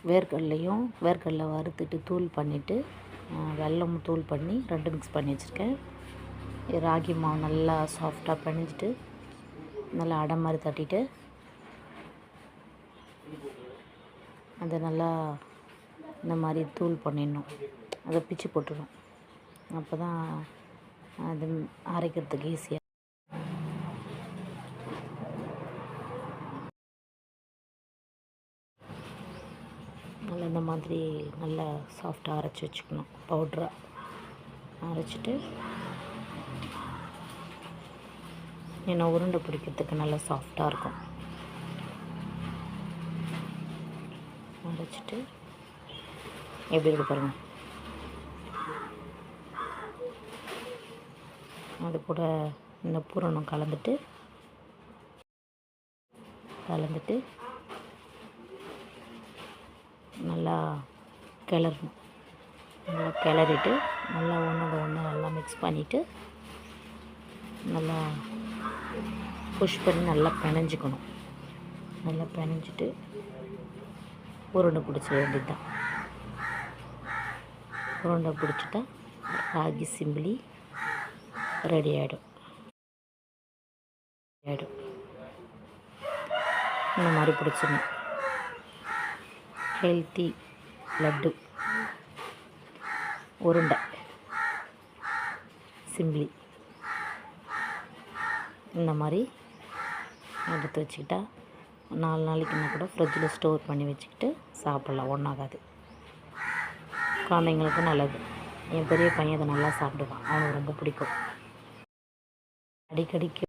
வேர்க்கடலை வறுத்துட்டு தூள் பண்ணிவிட்டு வெல்லமும் தூள் பண்ணி 2 மிக்ஸ் பண்ணி வச்சுருக்கேன். ராகி மாவு நல்லா சாஃப்டாக பிணைஞ்சிட்டு நல்லா அடை மாதிரி தட்டிட்டு அதை நல்லா இந்த மாதிரி தூள் பண்ணிடணும். அதை பிச்சு போட்டுடும். அப்போ தான் அது அரைக்கிறதுக்கு ஈஸியாக. நல்லா இந்த மாதிரி நல்லா சாஃப்டாக அரைச்சி வச்சுக்கணும். பவுட்ராக அரைச்சிட்டு ஏன்னா உருண்டை பிடிக்கிறதுக்கு நல்லா சாஃப்டாக இருக்கும். அரைச்சிட்டு எப்படி இருக்கு பாருங்கள். அது கூட இந்த பூரணம் கலந்துட்டு நல்லா கிளறணும். நல்லா கிளறிட்டு நல்லா ஒன்றோட ஒன்று நல்லா மிக்ஸ் பண்ணிவிட்டு நல்லா புஷ் பண்ணி நல்லா பிணைஞ்சிக்கணும். நல்லா பிணைஞ்சிட்டு உருண்டை பிடிச்ச வேண்டியது தான். உருண்டை பிடிச்சிட்டா ராகி சிம்பிளி ரெடி ஆகிடும். இந்த மாதிரி பிடிச்சிடணும். ஹெல்த்தி லட்டு உருண்டை சிம்பிளி இந்த மாதிரி எடுத்து வச்சுக்கிட்டா 4 நாளைக்குன்னா கூட ஃப்ரிட்ஜில் ஸ்டோர் பண்ணி வச்சுக்கிட்டு சாப்பிட்லாம். ஒன்றாகாது. குழந்தைங்களுக்கு நல்லது. என் பெரிய பையன் அதை நல்லா சாப்பிடுவான். அவனுக்கு ரொம்ப பிடிக்கும். அடிக்கடிக்கு